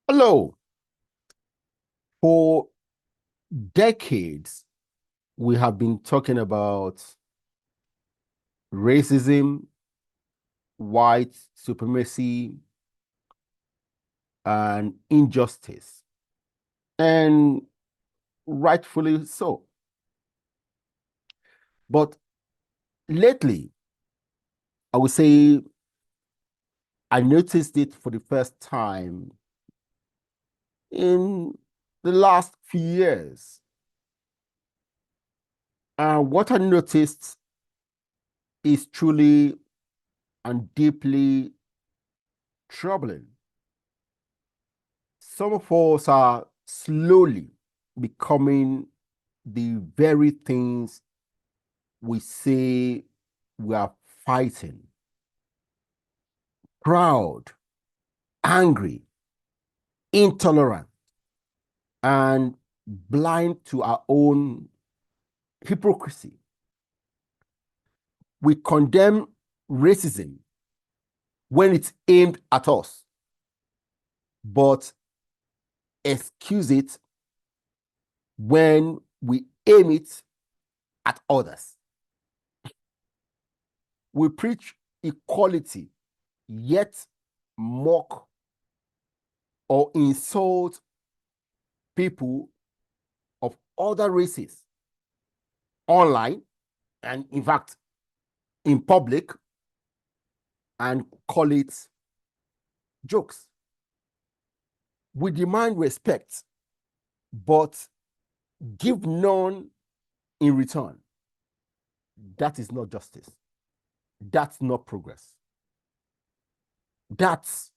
Hello. For decades, we have been talking about racism, white supremacy, and injustice, and rightfully so. But lately, I would say I noticed it for the first time in the last few years. And what I noticed is truly and deeply troubling. Some of us are slowly becoming the very things we say we are fighting. Proud, angry, intolerant, and blind to our own hypocrisy. We condemn racism when it's aimed at us, but excuse it when we aim it at others. We preach equality, yet mock or insult people of other races online and, in fact, in public, and call it jokes. We demand respect, but give none in return. That is not justice. That's not progress. That's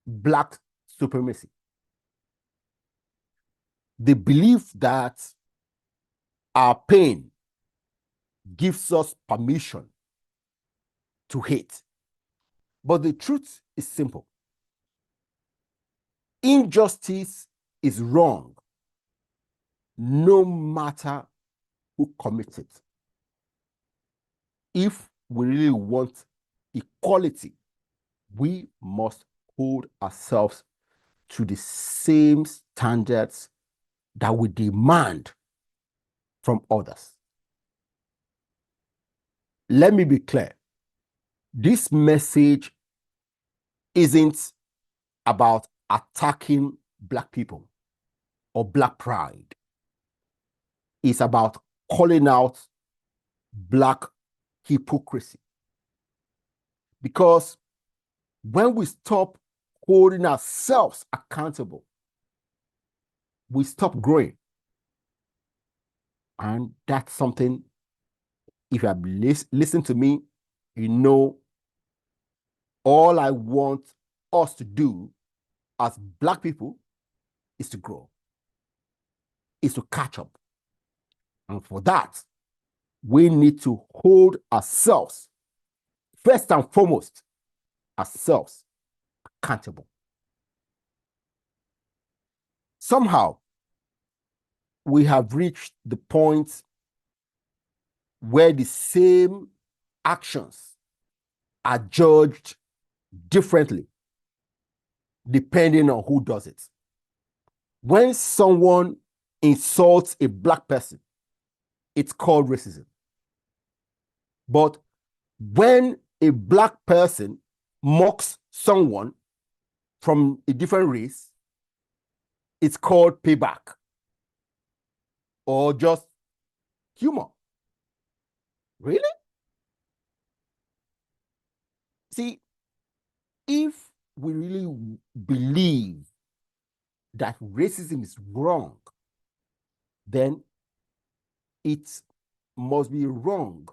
black supremacy. The belief that our pain gives us permission to hate. But the truth is simple. Injustice is wrong, no matter who commits it. If we really want equality, we must hold ourselves to the same standards that we demand from others. Let me be clear. This message isn't about attacking Black people or Black pride. It's about calling out Black hypocrisy. Because when we stop holding ourselves accountable, we stop growing. And that's something, if you have listened to me, you know, all I want us to do as Black people is to grow, is to catch up. And for that, we need to hold ourselves, first and foremost, ourselves accountable. Somehow, we have reached the point where the same actions are judged differently depending on who does it. When someone insults a Black person, it's called racism. But when a Black person mocks someone from a different race, it's called payback or just humor. Really? See, if we really believe that racism is wrong, then it must be wrong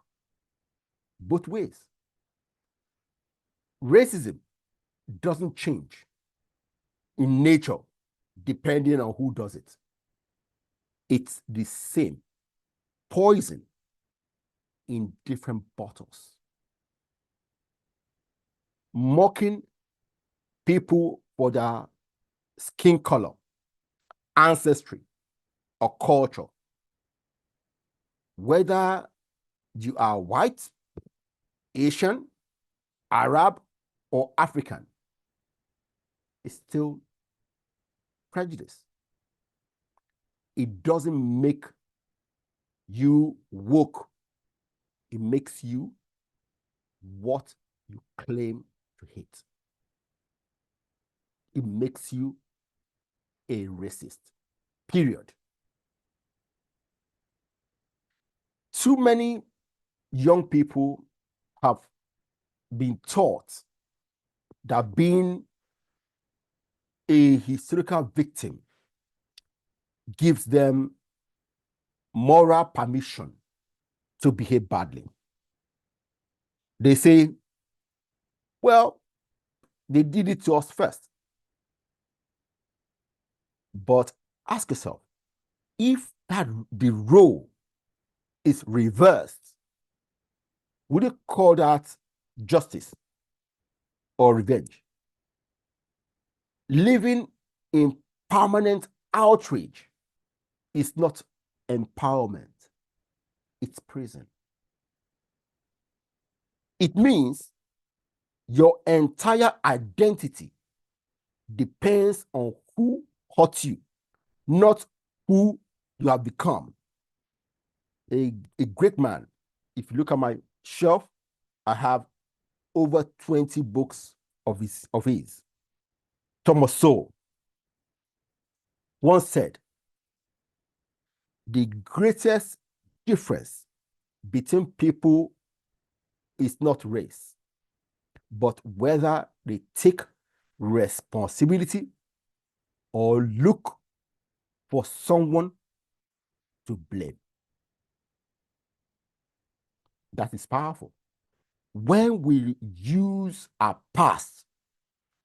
both ways. Racism doesn't change in nature depending on who does it. It's the same poison in different bottles. Mocking people for their skin color, ancestry, or culture, whether you are white, Asian, Arab, or African, is still prejudice. It doesn't make you woke. It makes you what you claim to hate. It makes you a racist. Period. Too many young people have been taught that being a historical victim gives them moral permission to behave badly. They say, well, they did it to us first. But ask yourself, if the role is reversed, would you call that justice or revenge? Living in permanent outrage is not empowerment, it's prison. It means your entire identity depends on who hurt you, not who you have become. A great man, if you look at my shelf, I have over 20 books of his. Thomas Sowell once said, the greatest difference between people is not race, but whether they take responsibility or look for someone to blame. That is powerful. When we use our past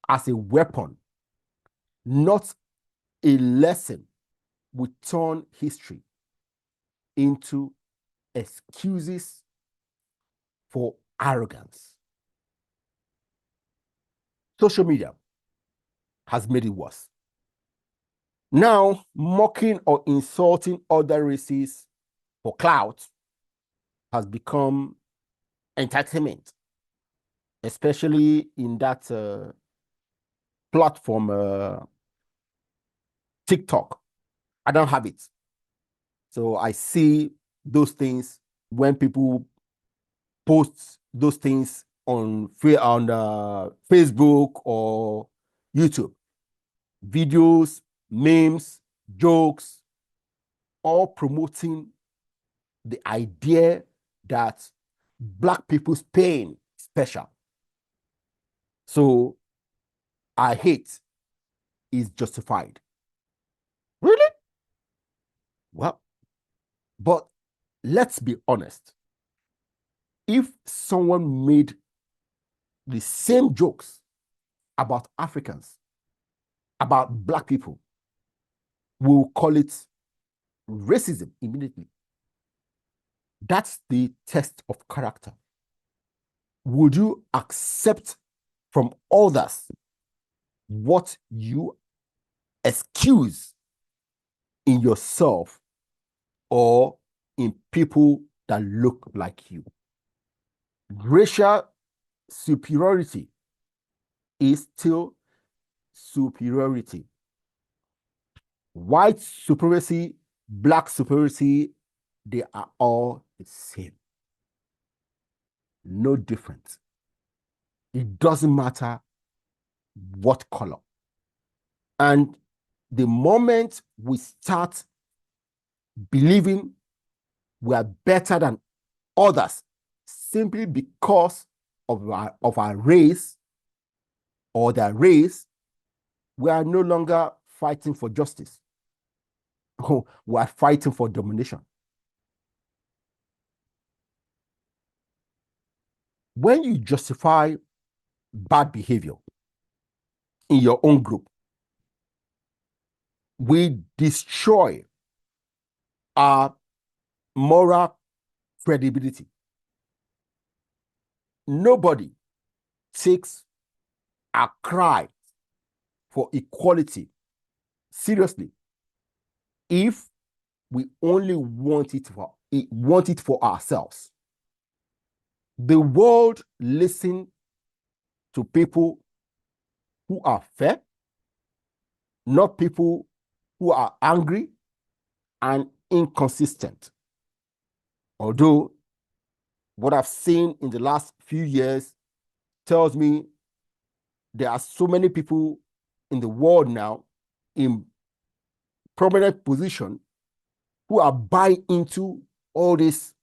as a weapon, not a lesson, we turn history into excuses for arrogance. Social media has made it worse. Now, mocking or insulting other races for clout has become entertainment, especially in that platform, TikTok. I don't have it. So I see those things when people post those things on Facebook or YouTube. Videos, memes, jokes, all promoting the idea that Black people's pain is special. So our hate is justified. Really? Well, but let's be honest. If someone made the same jokes about Africans, about Black people, we'll call it racism immediately. That's the test of character. Would you accept from others what you excuse in yourself or in people that look like you? Racial superiority is still superiority. White supremacy, Black supremacy, they are all the same. No difference. It doesn't matter what color. And the moment we start believing we are better than others simply because of our race or their race, we are no longer fighting for justice. We are fighting for domination. When you justify bad behavior in your own group, we destroy our moral credibility. Nobody takes a cry for equality seriously if we only want it for ourselves. The world listens to people who are fair, not people who are angry and inconsistent. Although what I've seen in the last few years tells me there are so many people in the world now in prominent position who are buying into all these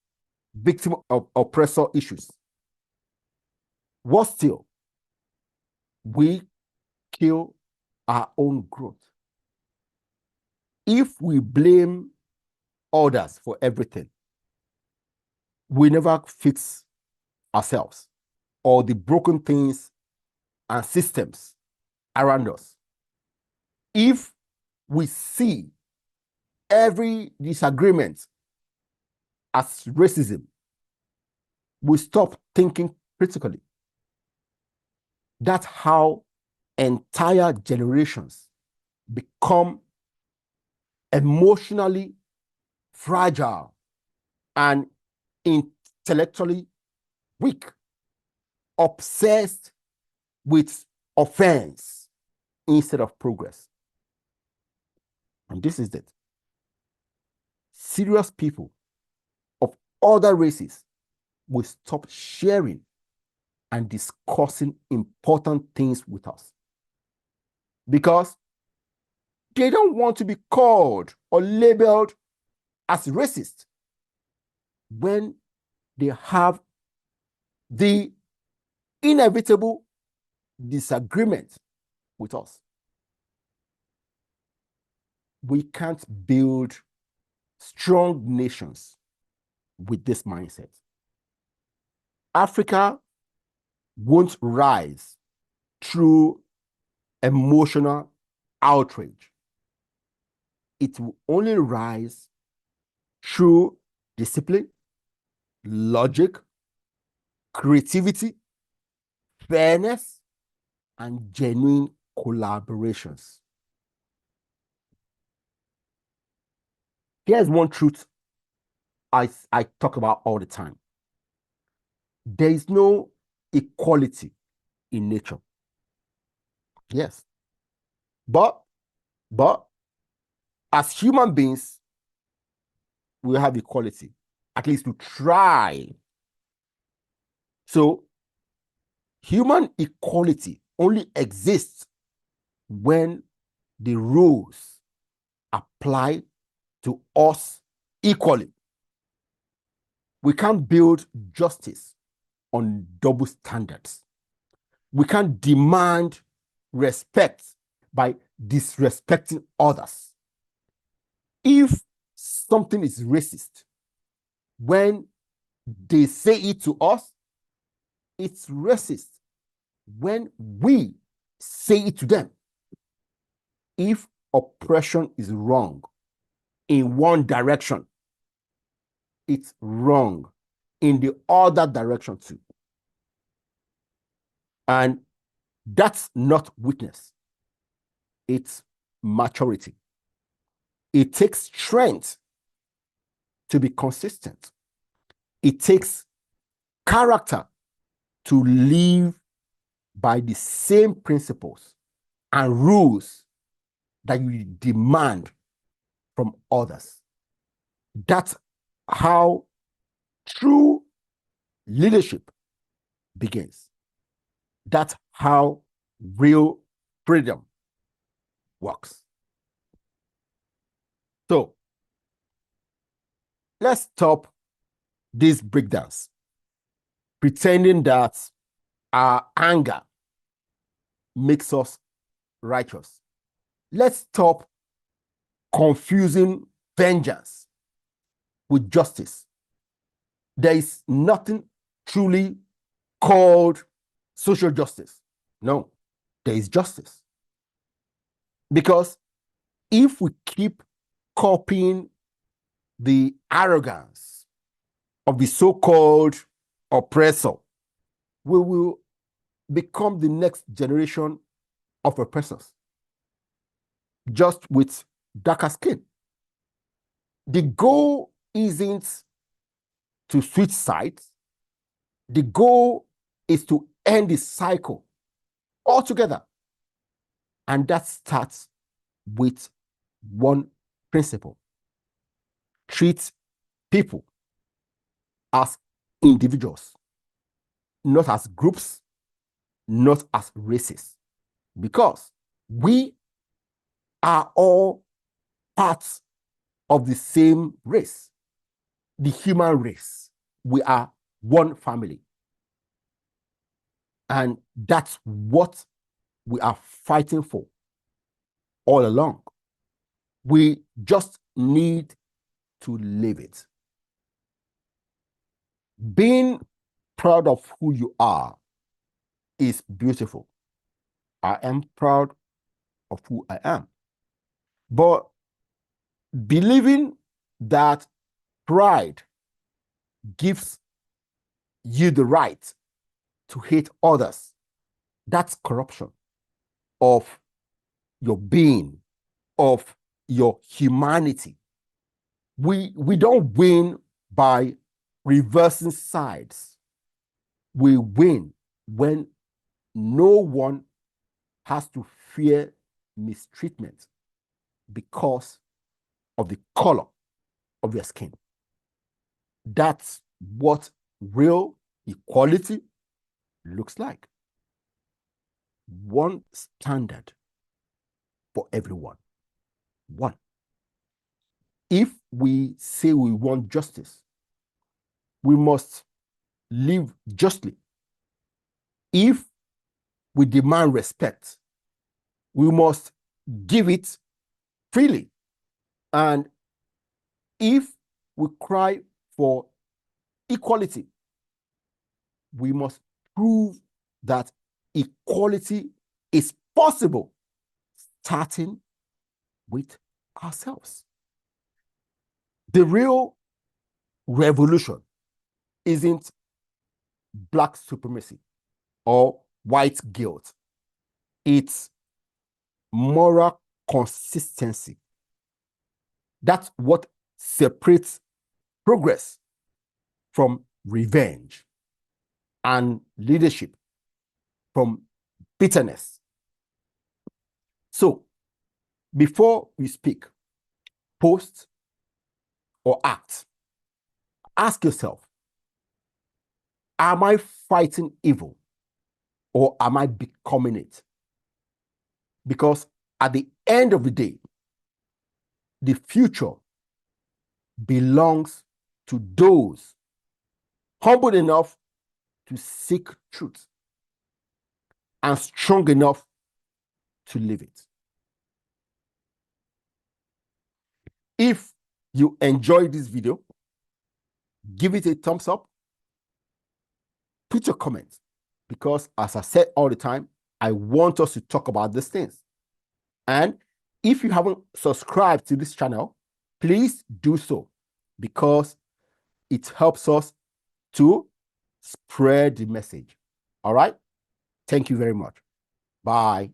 victim of oppressor issues. What still? We kill our own growth. If we blame others for everything, we never fix ourselves or the broken things and systems around us. If we see every disagreement as racism, we stop thinking critically. That's how entire generations become emotionally fragile and intellectually weak, obsessed with offense instead of progress. And this is it. Serious people of other races will stop sharing and discussing important things with us because they don't want to be called or labeled as racist when they have the inevitable disagreement with us. We can't build strong nations with this mindset. Africa won't rise through emotional outrage. It will only rise through discipline, logic, creativity, fairness, and genuine collaborations. Here's one truth I talk about all the time. There is no equality in nature. Yes. But as human beings, we have equality. At least we try. So human equality only exists when the rules apply to us equally. We can't build justice on double standards. We can't demand respect by disrespecting others. If something is racist, when they say it to us, it's racist when we say it to them. If oppression is wrong in one direction, it's wrong in the other direction too. And that's not weakness. It's maturity. It takes strength to be consistent. It takes character to live by the same principles and rules that you demand from others. That's how true leadership begins. That's how real freedom works. So let's stop this breakdowns, pretending that our anger makes us righteous. Let's stop confusing vengeance with justice. There is nothing truly called social justice. No, there is justice. Because if we keep copying the arrogance of the so-called oppressor, we will become the next generation of oppressors, just with darker skin. The goal isn't to switch sides. The goal is to end the cycle altogether. And that starts with one principle: treat people as individuals, not as groups, not as races, because we are all parts of the same race, the human race. We are one family. And that's what we are fighting for all along. We just need to live it. Being proud of who you are is beautiful. I am proud of who I am. But believing that pride gives you the right to hate others, that's corruption of your being, of your humanity. We don't win by reversing sides. We win when no one has to fear mistreatment because of the color of your skin. That's what real equality looks like. One standard for everyone. One. If we say we want justice, we must live justly. If we demand respect, we must give it freely. And if we cry for equality, we must prove that equality is possible, starting with ourselves. The real revolution isn't black supremacy or white guilt. It's moral consistency. That's what separates progress from revenge and leadership from bitterness. So, before we speak, post, or act, ask yourself, am I fighting evil or am I becoming it? Because at the end of the day, the future belongs to those humble enough to seek truth and strong enough to live it. If you enjoyed this video, give it a thumbs up, put your comments, because as I said all the time, I want us to talk about these things. And if you haven't subscribed to this channel, please do so, because it helps us to spread the message. All right? Thank you very much. Bye.